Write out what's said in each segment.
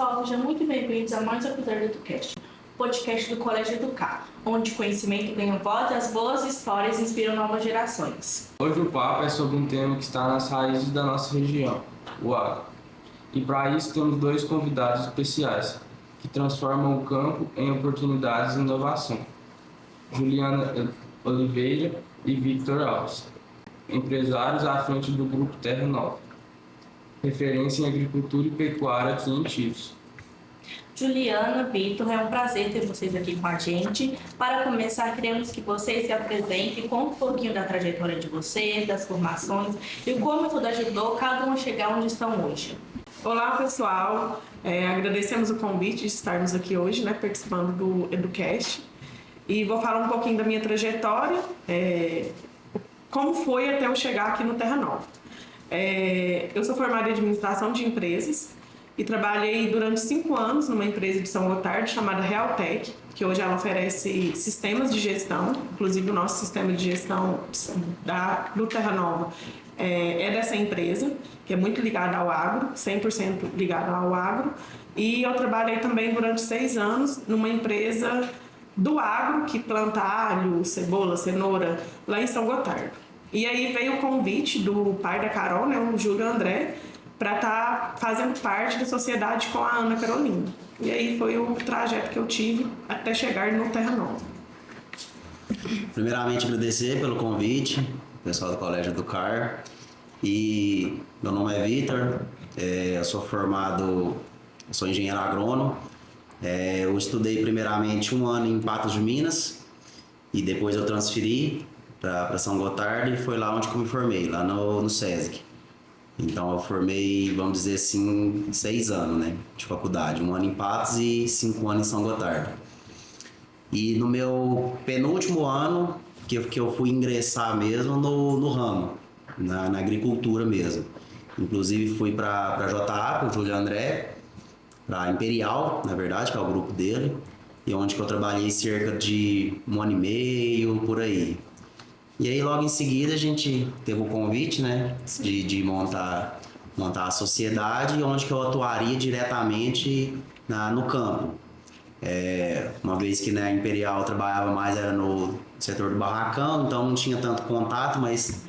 pessoal, sejam muito bem-vindos a mais um episódio do EduCast, podcast do Colégio Educar, onde conhecimento ganha voz e as boas histórias inspiram novas gerações. Hoje o papo é sobre um tema que está nas raízes da nossa região, o agro. E para isso temos dois convidados especiais, que transformam o campo em oportunidades de inovação. Juliana Oliveira e Victor Alves, empresários à frente do Grupo Terra Nova, referência em agricultura e pecuária aqui em Tiros. Juliana, Victor, é um prazer ter vocês aqui com a gente. Para começar, queremos que vocês se apresentem, contem um pouquinho da trajetória de vocês, das formações e como tudo ajudou cada um a chegar onde estão hoje. Olá, pessoal. Agradecemos o convite de estarmos aqui hoje, participando do EduCast. E vou falar um pouquinho da minha trajetória, como foi até eu chegar aqui no Terra Nova. Eu sou formada em administração de empresas e trabalhei durante 5 anos numa empresa de São Gotardo chamada Realtec, que hoje ela oferece sistemas de gestão, inclusive o nosso sistema de gestão do Terra Nova é dessa empresa, que é muito ligada ao agro, 100% ligada ao agro. E eu trabalhei também durante 6 anos numa empresa do agro que planta alho, cebola, cenoura, lá em São Gotardo. E aí veio o convite do pai da Carol, o Júlio André, para estar fazendo parte da sociedade com a Ana Carolina. E aí foi o trajeto que eu tive até chegar no Terra Nova. Primeiramente, agradecer pelo convite, pessoal do Colégio Educar. E meu nome é Victor, eu sou formado, sou engenheiro agrônomo. Eu estudei primeiramente 1 ano em Patos de Minas e depois eu transferi para São Gotardo e foi lá onde eu me formei, lá no SESC. Então eu formei, vamos dizer assim, 6 anos de faculdade, 1 ano em Patos e 5 anos em São Gotardo. E no meu penúltimo ano que eu fui ingressar mesmo no ramo, na agricultura mesmo. Inclusive fui para a JA, para o Júlio André, para Imperial, na verdade, que é o grupo dele, e onde que eu trabalhei cerca de 1 ano e meio, por aí. E aí logo em seguida a gente teve o convite, de montar a sociedade, onde que eu atuaria diretamente no campo. Uma vez que a Imperial eu trabalhava mais era no setor do barracão, então não tinha tanto contato, mas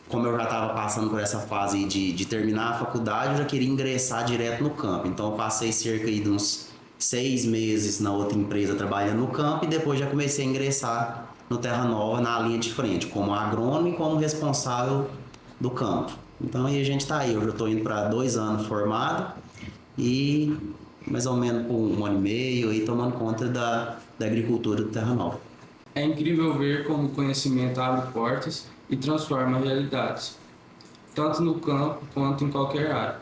como eu já estava passando por essa fase de terminar a faculdade, eu já queria ingressar direto no campo. Então eu passei cerca de uns 6 meses na outra empresa trabalhando no campo e depois já comecei a ingressar no Terra Nova na linha de frente, como agrônomo e como responsável do campo. Então aí a gente está aí, eu já estou indo para 2 anos formado e mais ou menos por 1 ano e meio aí tomando conta da agricultura do Terra Nova. É incrível ver como o conhecimento abre portas e transforma realidades, tanto no campo quanto em qualquer área.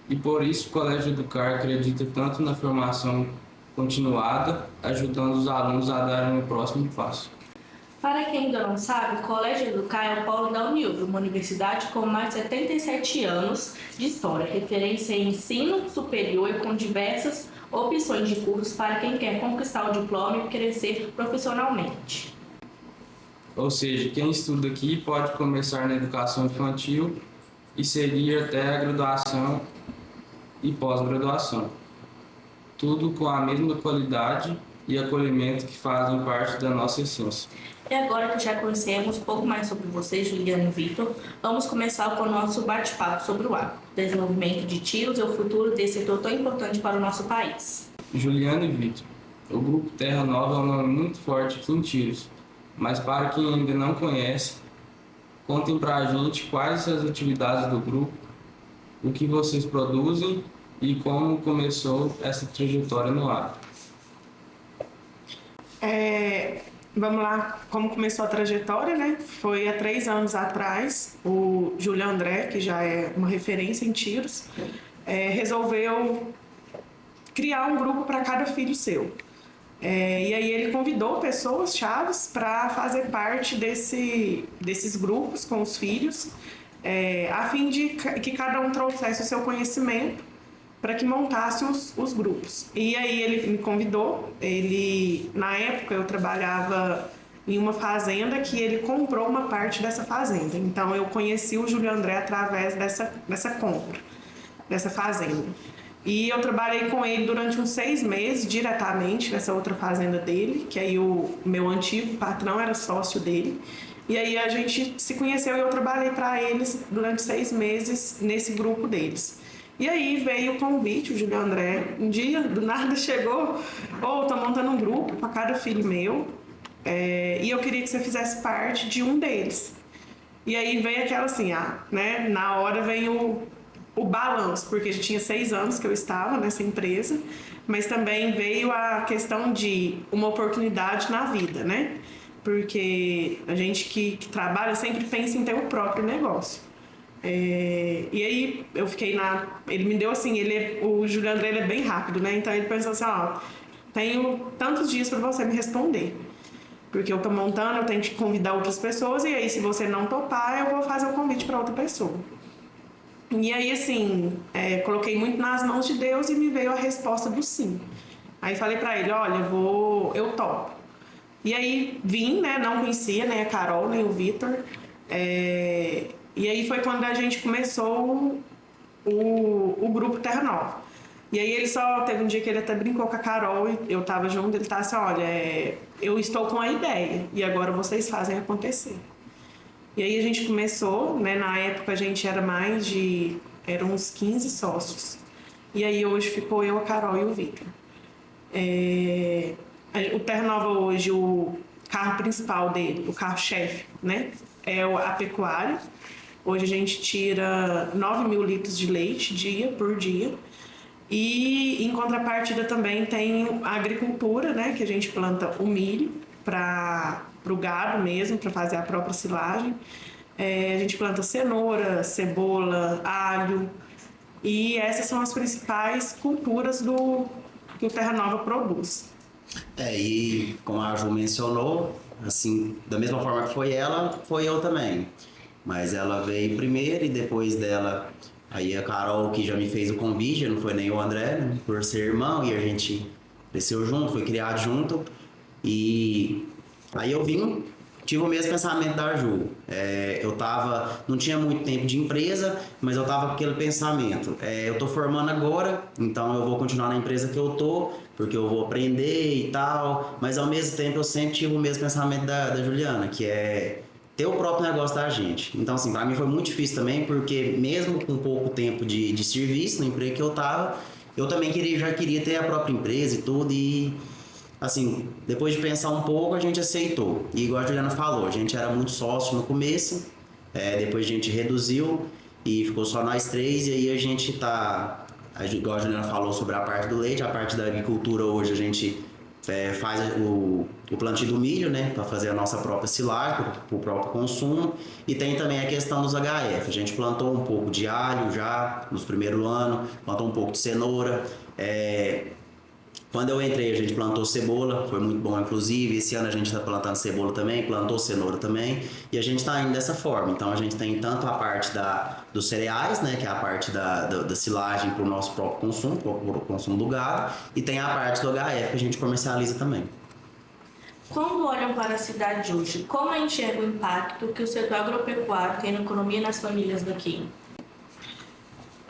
E por isso o Colégio Educar acredita tanto na formação continuada, ajudando os alunos a darem o próximo passo. Para quem ainda não sabe, o Colégio Educar é o polo da Uniub, uma universidade com mais de 77 anos de história, referência em ensino superior e com diversas opções de cursos para quem quer conquistar o diploma e crescer profissionalmente. Ou seja, quem estuda aqui pode começar na educação infantil e seguir até a graduação e pós-graduação. Tudo com a mesma qualidade e acolhimento que fazem parte da nossa essência. E agora que já conhecemos um pouco mais sobre vocês, Juliana e Victor, vamos começar com o nosso bate-papo sobre o agro, desenvolvimento de Tiros e o futuro desse setor tão importante para o nosso país. Juliana e Victor, o Grupo Terra Nova é um nome muito forte aqui em Tiros, mas para quem ainda não conhece, contem para a gente quais as atividades do grupo, o que vocês produzem e como começou essa trajetória no agro. Vamos lá, como começou a trajetória, Foi há 3 anos atrás, o Júlio André, que já é uma referência em Tiros, resolveu criar um grupo para cada filho seu. E aí ele convidou pessoas chaves para fazer parte desses grupos com os filhos, a fim de que cada um trouxesse o seu conhecimento para que montasse os grupos. E aí ele me convidou, na época eu trabalhava em uma fazenda que ele comprou uma parte dessa fazenda. Então eu conheci o Júlio André através dessa compra, dessa fazenda. E eu trabalhei com ele durante uns 6 meses, diretamente, nessa outra fazenda dele, que aí o meu antigo patrão era sócio dele. E aí a gente se conheceu e eu trabalhei para eles durante 6 meses nesse grupo deles. E aí veio o convite, o Júlio André, um dia, do nada, chegou, tô montando um grupo para cada filho meu, e eu queria que você fizesse parte de um deles. E aí veio aquela assim, né, na hora vem o balanço, porque já tinha 6 anos que eu estava nessa empresa, mas também veio a questão de uma oportunidade na vida, né? Porque a gente que trabalha sempre pensa em ter o próprio negócio. E aí eu fiquei ele me deu assim, o Júlio André ele é bem rápido, né? Então ele pensou assim, tenho tantos dias para você me responder. Porque eu tô montando, eu tenho que convidar outras pessoas, e aí se você não topar, eu vou fazer o convite para outra pessoa. E aí, assim, coloquei muito nas mãos de Deus e me veio a resposta do sim. Aí falei pra ele, olha, eu topo. E aí vim, né, não conhecia nem a Carol, nem o Vitor. E aí foi quando a gente começou o grupo Terra Nova. E aí ele só teve um dia que ele até brincou com a Carol, e eu tava junto, ele tava assim, olha, eu estou com a ideia, e agora vocês fazem acontecer. E aí a gente começou, né? Na época a gente eram uns 15 sócios. E aí hoje ficou eu, a Carol e o Vitor. O Terra Nova hoje, o carro principal dele, o carro-chefe, né? É a pecuária. Hoje a gente tira 9.000 litros de leite por dia. E em contrapartida também tem a agricultura, né? Que a gente planta o milho para o gado mesmo, para fazer a própria silagem. A gente planta cenoura, cebola, alho. E essas são as principais culturas que o Terra Nova produz. E como a Ju mencionou, assim, da mesma forma que foi ela, foi eu também. Mas ela veio primeiro e depois dela, aí a Carol que já me fez o convite, não foi nem o André, né, por ser irmão, e a gente cresceu junto, foi criado junto. E aí eu tive o mesmo pensamento da Ju. Não tinha muito tempo de empresa, mas eu tava com aquele pensamento. Eu tô formando agora, então eu vou continuar na empresa que eu tô, porque eu vou aprender e tal. Mas ao mesmo tempo eu sempre tive o mesmo pensamento da Juliana, que é ter o próprio negócio da gente. Então assim, pra mim foi muito difícil também, porque mesmo com pouco tempo de serviço no emprego que eu tava, eu também já queria ter a própria empresa e tudo. E assim, depois de pensar um pouco, a gente aceitou. E igual a Juliana falou, a gente era muito sócio no começo, depois a gente reduziu e ficou só nós 3, e aí a gente igual a Juliana falou sobre a parte do leite, a parte da agricultura hoje a gente faz o plantio do milho, né, para fazer a nossa própria silagem, para o próprio consumo, e tem também a questão dos HF. A gente plantou um pouco de alho já nos primeiros anos, plantou um pouco de cenoura. Quando eu entrei, a gente plantou cebola, foi muito bom, inclusive. Esse ano a gente está plantando cebola também, plantou cenoura também. E a gente está indo dessa forma. Então a gente tem tanto a parte dos cereais, né, que é a parte da silagem para o nosso próprio consumo, para o consumo do gado. E tem a parte do HF que a gente comercializa também. Quando olham para a cidade de hoje, como enxerga o impacto que o setor agropecuário tem na economia e nas famílias daqui?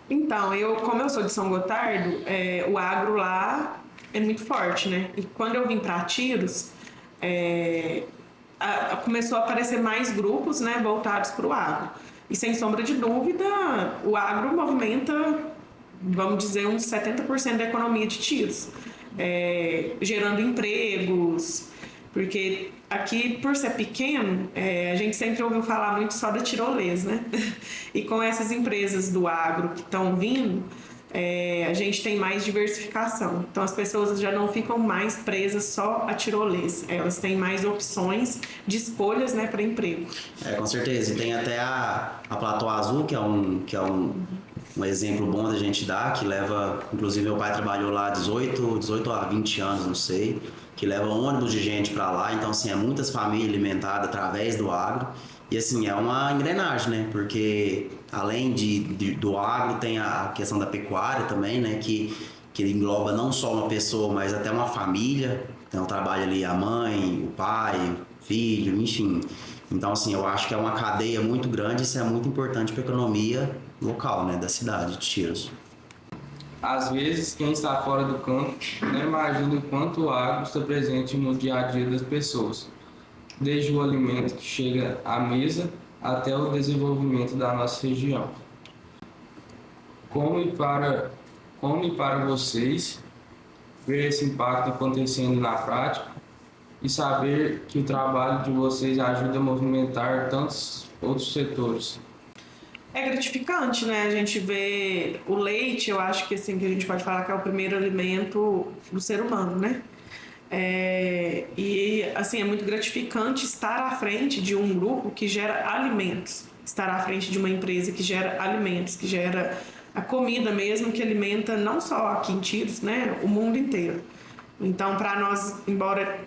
Então, como eu sou de São Gotardo, o agro lá é muito forte, né? E quando eu vim para Tiros, começou a aparecer mais grupos, né, voltados para o agro. E sem sombra de dúvida, o agro movimenta, vamos dizer, uns 70% da economia de Tiros, gerando empregos, porque aqui, por ser pequeno, a gente sempre ouviu falar muito só da tirolesa, né? E com essas empresas do agro que estão vindo, a gente tem mais diversificação. Então as pessoas já não ficam mais presas só a tirolesa, elas têm mais opções de escolhas, né, para emprego. Com certeza, e tem até a Platô Azul, que é um exemplo bom da gente dar, que leva, inclusive meu pai trabalhou lá 18 a 20 anos, não sei, que leva ônibus de gente para lá. Então assim, muitas famílias alimentadas através do agro. E assim, é uma engrenagem, né? Porque além do agro, tem a questão da pecuária também, né? Que engloba não só uma pessoa, mas até uma família. Então trabalha ali a mãe, o pai, o filho, enfim. Então assim, eu acho que é uma cadeia muito grande e isso é muito importante para a economia local, né? Da cidade de Tiros. Às vezes, quem está fora do campo não imagina o quanto o agro está presente no dia a dia das pessoas, desde o alimento que chega à mesa até o desenvolvimento da nossa região. Como e para vocês ver esse impacto acontecendo na prática e saber que o trabalho de vocês ajuda a movimentar tantos outros setores? É gratificante, né? A gente vê o leite, eu acho que assim que a gente pode falar que é o primeiro alimento do ser humano, né? E assim é muito gratificante estar à frente de um grupo que gera alimentos, estar à frente de uma empresa que gera alimentos, que gera a comida mesmo, que alimenta não só aqui em Tiros, né? O mundo inteiro. Então, para nós, embora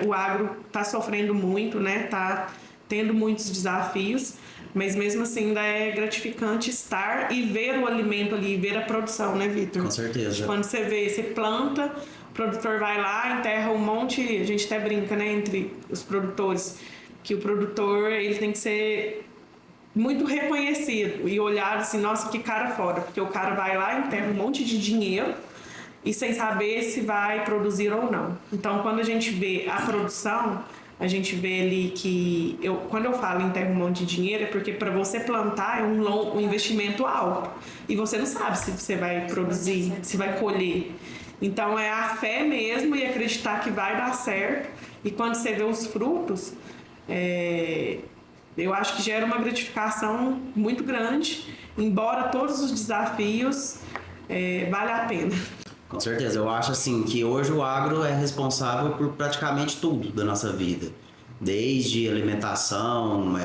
o agro está sofrendo muito, né? Tá tendo muitos desafios, mas mesmo assim ainda é gratificante estar e ver o alimento ali, ver a produção, né, Vitor? Com certeza. Quando você vê, você planta, o produtor vai lá, enterra um monte, a gente até brinca, né, entre os produtores, que o produtor ele tem que ser muito reconhecido e olhar assim, nossa, que cara foda, porque o cara vai lá, enterra um monte de dinheiro e sem saber se vai produzir ou não. Então, quando a gente vê a produção, a gente vê ali que, quando eu falo em termos um monte de dinheiro, é porque para você plantar é um investimento alto. E você não sabe se você vai produzir, se vai colher. Então é a fé mesmo e acreditar que vai dar certo. E quando você vê os frutos, eu acho que gera uma gratificação muito grande. Embora todos os desafios, vale a pena. Com certeza, eu acho assim que hoje o agro é responsável por praticamente tudo da nossa vida, desde alimentação,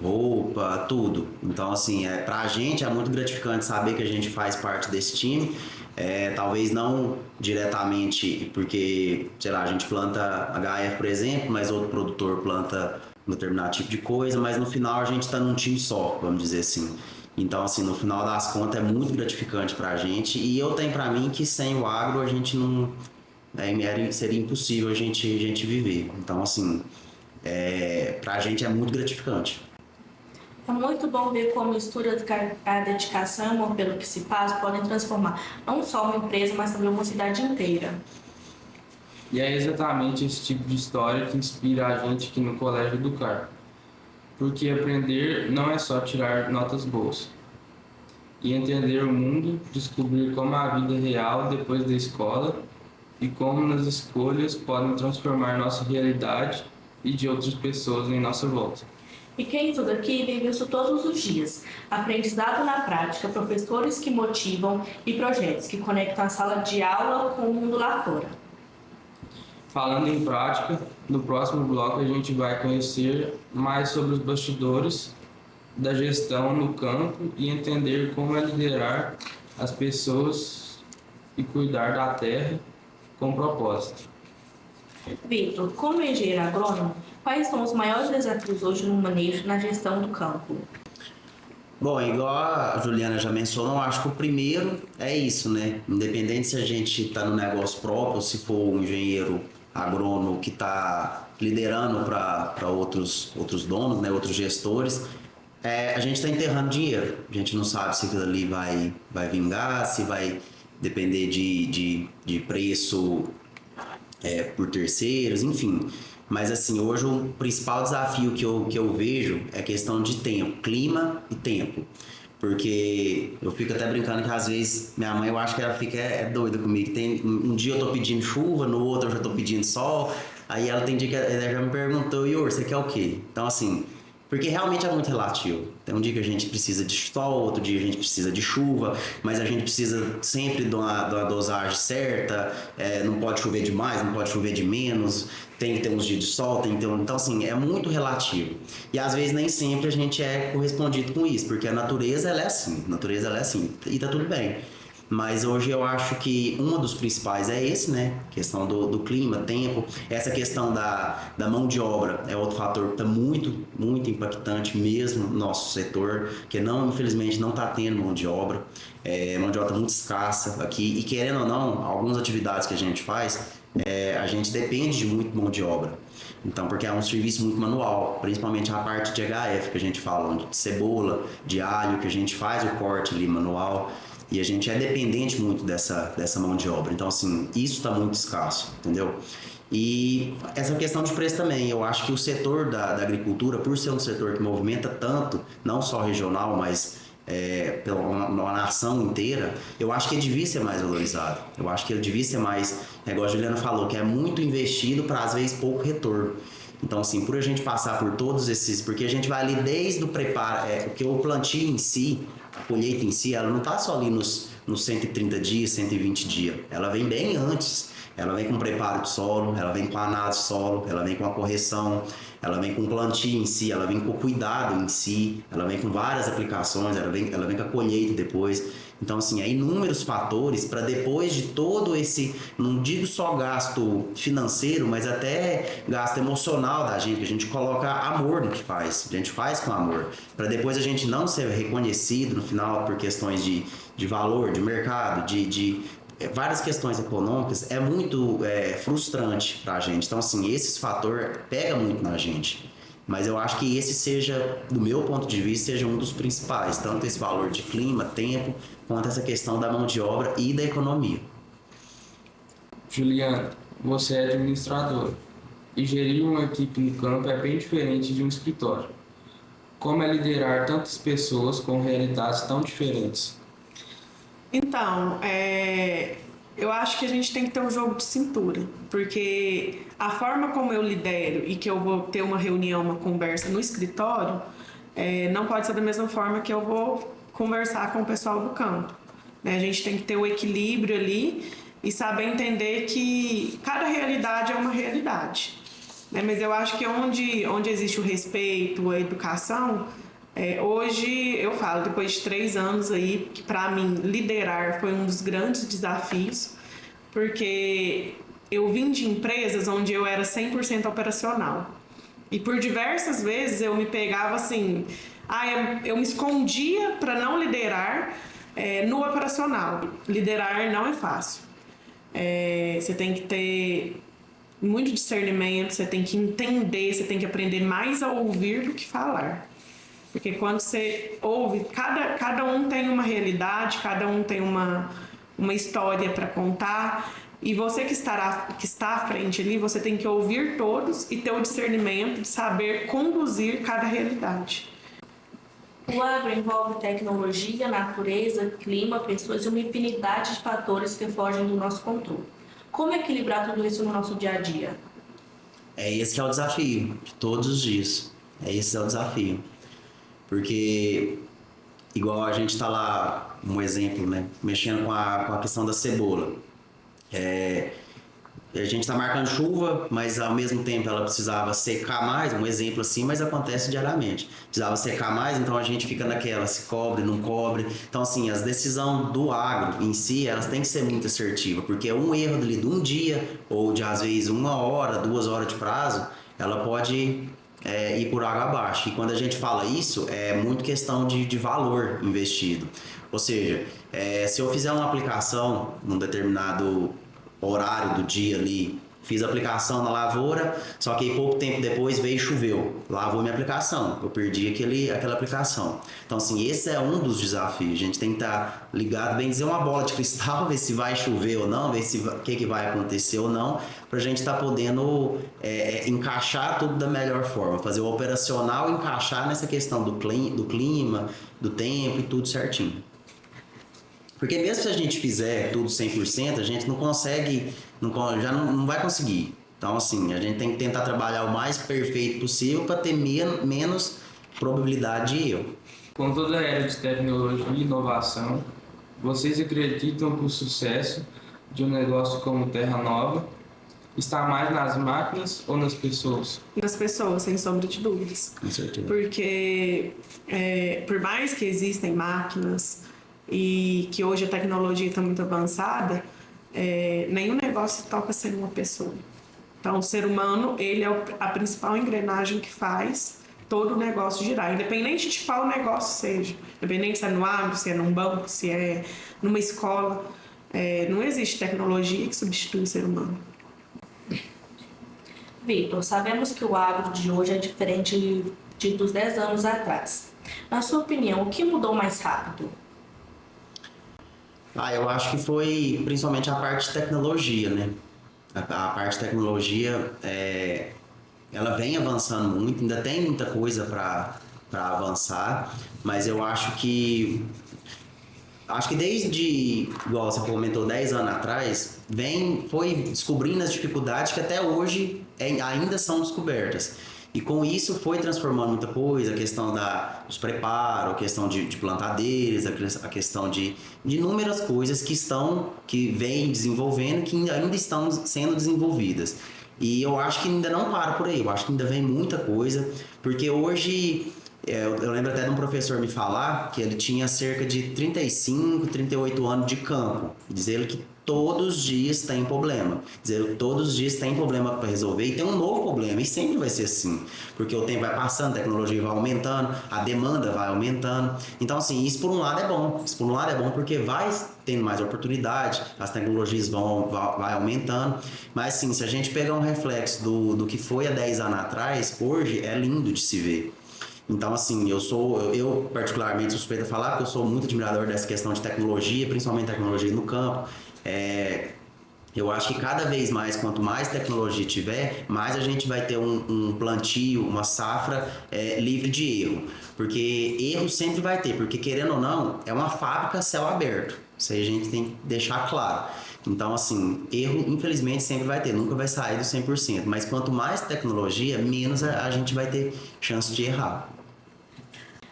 roupa, tudo. Então assim, pra gente é muito gratificante saber que a gente faz parte desse time, talvez não diretamente porque, sei lá, a gente planta HF, por exemplo, mas outro produtor planta um determinado tipo de coisa, mas no final a gente está num time só, vamos dizer assim. Então, assim, no final das contas é muito gratificante pra gente e eu tenho pra mim que sem o agro a gente não... seria impossível a gente viver. Então, assim, pra gente é muito gratificante. É muito bom ver como o estudo, a dedicação e o amor pelo que se faz podem transformar não só uma empresa, mas também uma cidade inteira. E é exatamente esse tipo de história que inspira a gente aqui no Colégio Educar. Porque aprender não é só tirar notas boas. E entender o mundo, descobrir como é a vida real depois da escola e como nas escolhas podem transformar nossa realidade e de outras pessoas em nossa volta. E quem estuda aqui vive isso todos os dias. Aprendizado na prática, professores que motivam e projetos que conectam a sala de aula com o mundo lá fora. Falando em prática, no próximo bloco a gente vai conhecer mais sobre os bastidores da gestão no campo e entender como é liderar as pessoas e cuidar da terra com propósito. Vitor, como engenheiro agrônomo, quais são os maiores desafios hoje no manejo na gestão do campo? Bom, igual a Juliana já mencionou, eu acho que o primeiro é isso, né? Independente se a gente está no negócio próprio, ou se for um engenheiro agrônomo que está liderando para outros donos, né, outros gestores, a gente está enterrando dinheiro. A gente não sabe se aquilo ali vai vingar, se vai depender de preço por terceiros, enfim. Mas assim, hoje o principal desafio que eu vejo é a questão de tempo, clima e tempo. Porque eu fico até brincando que às vezes minha mãe, eu acho que ela fica doida comigo. Um dia eu tô pedindo chuva, no outro eu já tô pedindo sol. Aí ela tem dia que ela já me perguntou, Ior, você quer o quê? Então assim, porque realmente é muito relativo. Tem um dia que a gente precisa de sol, outro dia a gente precisa de chuva, mas a gente precisa sempre de uma dosagem certa, não pode chover demais, não pode chover de menos, tem que ter uns dias de sol, tem que ter Então, assim, é muito relativo. E às vezes nem sempre a gente é correspondido com isso, porque a natureza, ela é assim, e tá tudo bem. Mas hoje eu acho que um dos principais é esse, né? Questão do clima, tempo. Essa questão da mão de obra é outro fator que está muito, muito impactante mesmo no nosso setor, que infelizmente não está tendo mão de obra. Mão de obra está muito escassa aqui. E querendo ou não, algumas atividades que a gente faz, a gente depende de muito mão de obra. Então, porque é um serviço muito manual, principalmente a parte de HF que a gente fala, de cebola, de alho, que a gente faz o corte ali manual. E a gente é dependente muito dessa mão de obra. Então, assim, isso está muito escasso, entendeu? E essa questão de preço também, eu acho que o setor da agricultura, por ser um setor que movimenta tanto, não só regional, mas pela uma nação inteira, eu acho que ele devia ser mais valorizado. Eu acho que ele devia ser mais, igual a Juliana falou, que é muito investido para às vezes pouco retorno. Então, assim, por a gente passar por todos esses, porque a gente vai ali desde o preparo, porque o plantio em si, a colheita em si, ela não está só ali nos 130 dias, 120 dias, ela vem bem antes. Ela vem com preparo de solo, ela vem com análise de solo, ela vem com a correção, ela vem com o plantio em si, ela vem com o cuidado em si, ela vem com várias aplicações, ela vem com a colheita depois. Então, assim, é inúmeros fatores para depois de todo esse, não digo só gasto financeiro, mas até gasto emocional da gente, que a gente coloca amor no que faz, a gente faz com amor, para depois a gente não ser reconhecido no final por questões de valor, de mercado, de várias questões econômicas, é muito frustrante para a gente. Então, assim, esse fator pega muito na gente. Mas eu acho que esse seja, do meu ponto de vista, seja um dos principais. Tanto esse valor de clima, tempo, quanto essa questão da mão de obra e da economia. Juliana, você é administradora e gerir uma equipe no campo é bem diferente de um escritório. Como é liderar tantas pessoas com realidades tão diferentes? Então, eu acho que a gente tem que ter um jogo de cintura, porque a forma como eu lidero e que eu vou ter uma reunião, uma conversa no escritório, não pode ser da mesma forma que eu vou conversar com o pessoal do campo, né? A gente tem que ter o equilíbrio ali e saber entender que cada realidade é uma realidade, né? Mas eu acho que onde existe o respeito, a educação, hoje eu falo, depois de 3 anos aí, que para mim liderar foi um dos grandes desafios, porque eu vim de empresas onde eu era 100% operacional. E por diversas vezes eu me pegava assim, eu me escondia para não liderar no operacional. Liderar não é fácil. Você tem que ter muito discernimento, você tem que entender, você tem que aprender mais a ouvir do que falar. Porque quando você ouve, cada um tem uma realidade, cada um tem uma história para contar, e você que está à frente ali, você tem que ouvir todos e ter o discernimento de saber conduzir cada realidade. O agro envolve tecnologia, natureza, clima, pessoas e uma infinidade de fatores que fogem do nosso controle. Como equilibrar tudo isso no nosso dia a dia? Esse que é o desafio de todos os dias. Esse é o desafio. Porque, igual a gente está lá, um exemplo, né? Mexendo com a questão da cebola. A gente está marcando chuva, mas ao mesmo tempo ela precisava secar mais, um exemplo assim, mas acontece diariamente. Precisava secar mais, então a gente fica naquela, se cobre, não cobre. Então, assim, as decisões do agro em si, elas têm que ser muito assertivas, porque um erro de um dia, ou de às vezes 1 hora, 2 horas de prazo, ela pode ir por água abaixo. E quando a gente fala isso, é muito questão de valor investido. Ou seja, se eu fizer uma aplicação num determinado horário do dia ali, fiz a aplicação na lavoura, só que aí pouco tempo depois veio e choveu, lavou minha aplicação, eu perdi aquela aplicação. Então, assim, esse é um dos desafios, a gente tem que estar ligado, bem dizer, uma bola de cristal, ver se vai chover ou não, ver o que vai acontecer ou não, para a gente estar podendo encaixar tudo da melhor forma, fazer o operacional encaixar nessa questão do clima, do tempo e tudo certinho. Porque mesmo se a gente fizer tudo 100%, a gente não consegue, já não vai conseguir. Então, assim, a gente tem que tentar trabalhar o mais perfeito possível para ter menos probabilidade de erro. Com toda a era de tecnologia e inovação, vocês acreditam que o sucesso de um negócio como Terra Nova está mais nas máquinas ou nas pessoas? Nas pessoas, sem sombra de dúvidas. Com certeza. Porque, por mais que existem máquinas e que hoje a tecnologia está muito avançada, nenhum negócio toca sem uma pessoa. Então, o ser humano, ele é a principal engrenagem que faz todo o negócio girar, independente de qual negócio seja, independente se é no agro, se é num banco, se é numa escola, não existe tecnologia que substitui o ser humano. Vitor, sabemos que o agro de hoje é diferente dos 10 anos atrás. Na sua opinião, o que mudou mais rápido? Eu acho que foi principalmente a parte de tecnologia, né? A parte de tecnologia, ela vem avançando muito, ainda tem muita coisa para avançar, mas eu acho que desde, igual você comentou, 10 anos atrás, foi descobrindo as dificuldades que até hoje ainda são descobertas. E com isso foi transformando muita coisa, a questão dos preparos, a questão de plantadeiras, a questão de inúmeras coisas que vêm desenvolvendo, que ainda estão sendo desenvolvidas. E eu acho que ainda não para por aí, eu acho que ainda vem muita coisa, porque hoje... Eu lembro até de um professor me falar que ele tinha cerca de 35, 38 anos de campo. Diz ele que todos os dias tem problema. Diz ele que todos os dias tem problema para resolver e tem um novo problema. E sempre vai ser assim. Porque o tempo vai passando, a tecnologia vai aumentando, a demanda vai aumentando. Então, assim, isso por um lado é bom. Isso por um lado é bom porque vai tendo mais oportunidade, as tecnologias vai aumentando. Mas, assim, se a gente pegar um reflexo do que foi há 10 anos atrás, hoje é lindo de se ver. Então, assim, eu particularmente suspeito a falar, porque eu sou muito admirador dessa questão de tecnologia, principalmente tecnologia no campo. Eu acho que cada vez mais, quanto mais tecnologia tiver, mais a gente vai ter um plantio, uma safra livre de erro. Porque erro sempre vai ter, porque querendo ou não, é uma fábrica a céu aberto. Isso aí a gente tem que deixar claro. Então, assim, erro, infelizmente, sempre vai ter, nunca vai sair do 100%. Mas quanto mais tecnologia, menos a gente vai ter chance de errar.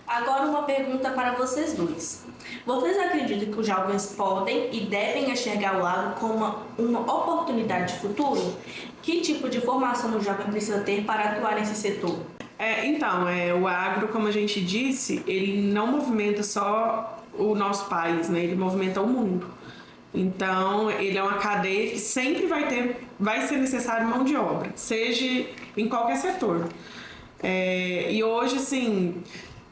Agora uma pergunta para vocês dois. Vocês acreditam que os jovens podem e devem enxergar o agro como uma oportunidade de futuro? Que tipo de formação o jovem precisa ter para atuar nesse setor? O agro, como a gente disse, ele não movimenta só o nosso país, né? Ele movimenta o mundo. Então, ele é uma cadeia que sempre vai ser necessário mão de obra, seja em qualquer setor. E hoje, assim,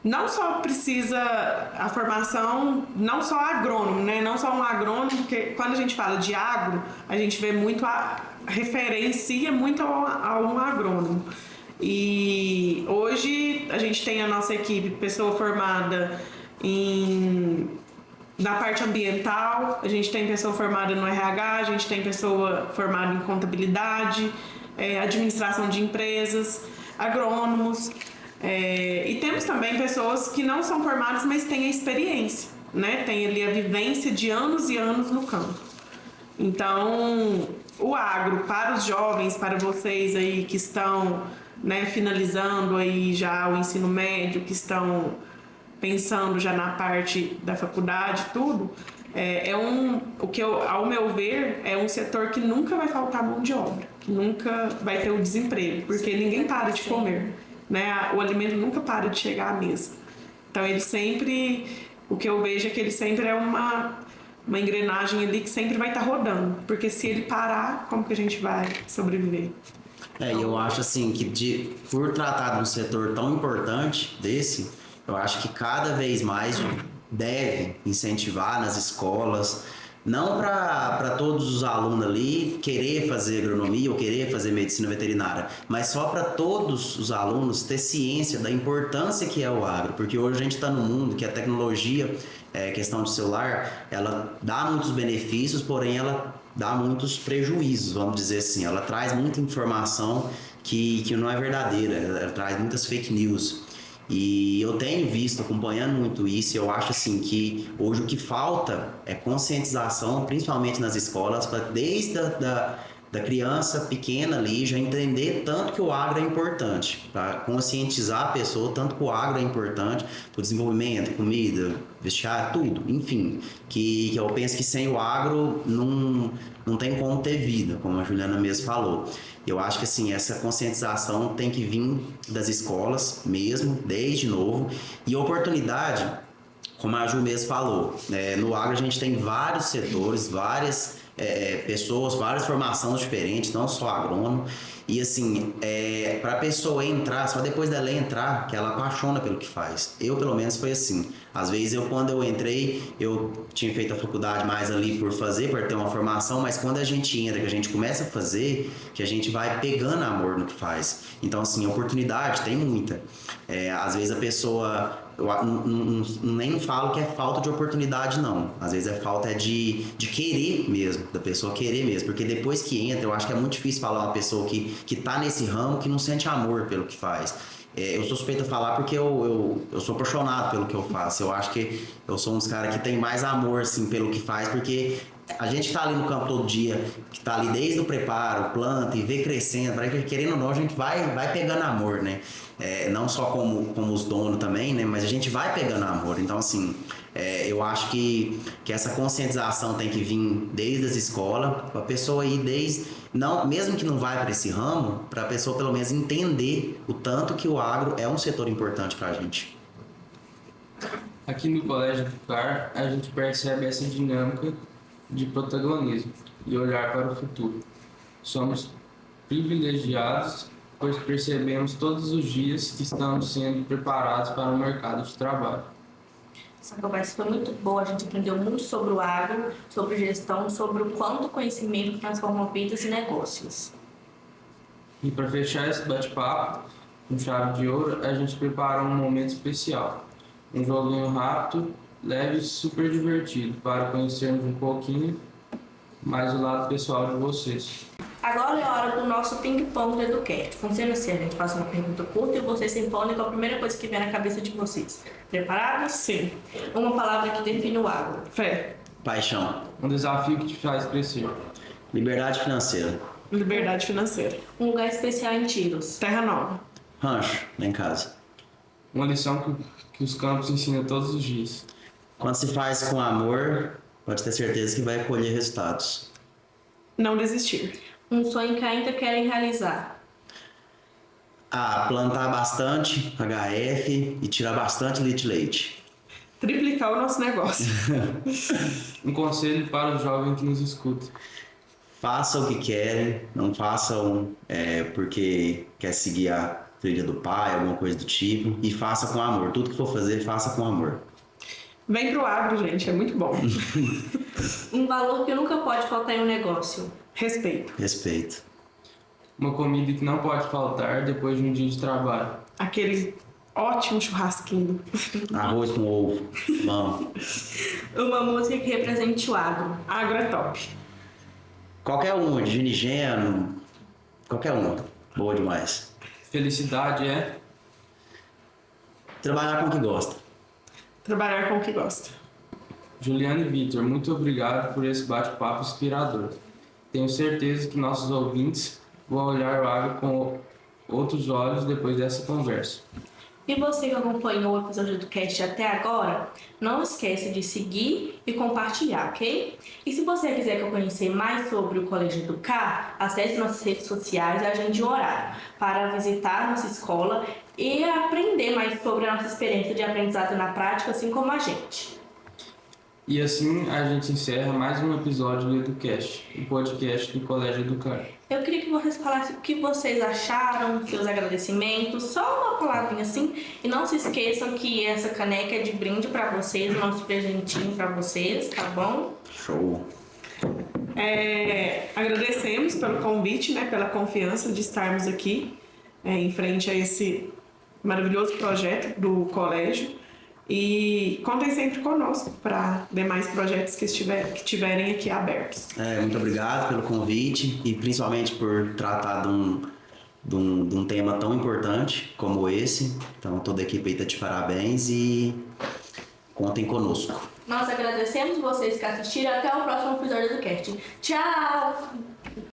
não só precisa a formação, não só agrônomo, né? Não só um agrônomo, porque quando a gente fala de agro, a gente vê muito, referencia muito a um agrônomo. E hoje a gente tem a nossa equipe, pessoa formada na parte ambiental, a gente tem pessoa formada no RH, a gente tem pessoa formada em contabilidade, administração de empresas, agrônomos, e temos também pessoas que não são formadas, mas têm a experiência, né? Tem ali a vivência de anos e anos no campo. Então, o agro para os jovens, para vocês aí que estão, né, finalizando aí já o ensino médio, que estão pensando já na parte da faculdade, tudo, ao meu ver, é um setor que nunca vai faltar mão de obra, que nunca vai ter o desemprego, porque ninguém para de comer, né? O alimento nunca para de chegar à mesa. Então, o que eu vejo é que ele sempre é uma engrenagem ali que sempre vai estar rodando, porque se ele parar, como que a gente vai sobreviver? Eu acho assim que por tratar de um setor tão importante desse, eu acho que cada vez mais deve incentivar nas escolas, não para todos os alunos ali querer fazer agronomia ou querer fazer medicina veterinária, mas só para todos os alunos ter ciência da importância que é o agro, porque hoje a gente está num mundo que a tecnologia, questão de celular, ela dá muitos benefícios, porém ela dá muitos prejuízos, vamos dizer assim. Ela traz muita informação que não é verdadeira, ela traz muitas fake news. E eu tenho visto, acompanhando muito isso, e eu acho assim que hoje o que falta é conscientização, principalmente nas escolas, desde da criança pequena ali já entender tanto que o agro é importante, para conscientizar a pessoa tanto que o agro é importante para o desenvolvimento, comida, vestiário, tudo, enfim, que eu penso que sem o agro não tem como ter vida, como a Juliana mesmo falou. Eu acho que assim, essa conscientização tem que vir das escolas mesmo, desde novo, e oportunidade, como a Ju mesmo falou, no agro a gente tem vários setores, várias pessoas, várias formações diferentes, não só agrônomo. E assim, para a pessoa entrar, só depois dela entrar, que ela apaixona pelo que faz. Eu, pelo menos, foi assim. Às vezes, quando eu entrei, eu tinha feito a faculdade mais ali por ter uma formação, mas quando a gente entra, que a gente começa a fazer, que a gente vai pegando amor no que faz. Então, assim, oportunidade tem muita. Às vezes a pessoa nem falo que é falta de oportunidade, não. Às vezes é falta de querer mesmo, da pessoa querer mesmo. Porque depois que entra, eu acho que é muito difícil falar uma pessoa que tá nesse ramo, que não sente amor pelo que faz. Eu sou suspeito a falar porque eu sou apaixonado pelo que eu faço. Eu acho que eu sou um dos caras que tem mais amor, assim, pelo que faz, porque a gente tá ali no campo todo dia, que tá ali desde o preparo, planta e vê crescendo, querendo ou não, a gente vai pegando amor, né? Não só como os donos também, né? Mas a gente vai pegando amor. Então, assim, eu acho que essa conscientização tem que vir desde as escolas, para a pessoa ir não, mesmo que não vai para esse ramo, para a pessoa pelo menos entender o tanto que o agro é um setor importante para a gente. Aqui no Colégio do CAR, a gente percebe essa dinâmica de protagonismo e olhar para o futuro. Somos privilegiados, pois percebemos todos os dias que estamos sendo preparados para o mercado de trabalho. Essa conversa foi muito boa, a gente aprendeu muito sobre o agro, sobre gestão, sobre o quanto o conhecimento transforma vidas e negócios. E para fechar esse bate-papo com chave de ouro, a gente preparou um momento especial. Um joguinho rápido, leve e super divertido para conhecermos um pouquinho mais o lado pessoal de vocês. Agora é a hora do nosso ping-pong do EduCast. Funciona assim, a gente faz uma pergunta curta e vocês se respondem com a primeira coisa que vem na cabeça de vocês. Preparados? Sim. Uma palavra que define o agro. Fé. Paixão. Um desafio que te faz crescer. Liberdade financeira. Liberdade financeira. Um lugar especial em Tiros. Terra Nova. Rancho, lá em casa. Uma lição que os campos ensinam todos os dias. Quando se faz com amor, pode ter certeza que vai colher resultados. Não desistir. Um sonho que ainda querem realizar. Plantar bastante HF e tirar bastante leite. Triplicar o nosso negócio. Um conselho para o jovem que nos escuta. Façam o que querem, não façam porque quer seguir a trilha do pai, alguma coisa do tipo. E faça com amor. Tudo que for fazer, faça com amor. Vem pro agro, gente. É muito bom. Um valor que nunca pode faltar em um negócio. Respeito. Respeito. Uma comida que não pode faltar depois de um dia de trabalho. Aquele ótimo churrasquinho. Arroz com ovo. Vamos. Uma música que represente o agro. Agro é top. Qualquer uma, de Ginigeno. Qualquer uma. Boa demais. Felicidade é Trabalhar com o que gosta. Trabalhar com o que gosta. Juliana e Vitor, muito obrigado por esse bate-papo inspirador. Tenho certeza que nossos ouvintes vão olhar o agro com outros olhos depois dessa conversa. E você que acompanhou o episódio do Cast até agora, não esqueça de seguir e compartilhar, ok? E se você quiser conhecer mais sobre o Colégio Educar, acesse nossas redes sociais e agende um horário para visitar nossa escola e aprender mais sobre a nossa experiência de aprendizado na prática, assim como a gente. E assim a gente encerra mais um episódio do EduCast, o podcast do Colégio Educar. Eu queria que vocês falassem o que vocês acharam, seus agradecimentos, só uma palavrinha assim. E não se esqueçam que essa caneca é de brinde para vocês, o nosso presentinho para vocês, tá bom? Show. Agradecemos pelo convite, né, pela confiança de estarmos aqui em frente a esse maravilhoso projeto do colégio. E contem sempre conosco para demais projetos que tiverem aqui abertos. Muito obrigado pelo convite e principalmente por tratar de um tema tão importante como esse. Então, toda a equipe aí está de parabéns e contem conosco. Nós agradecemos vocês que assistiram. Até o próximo episódio do Cast. Tchau!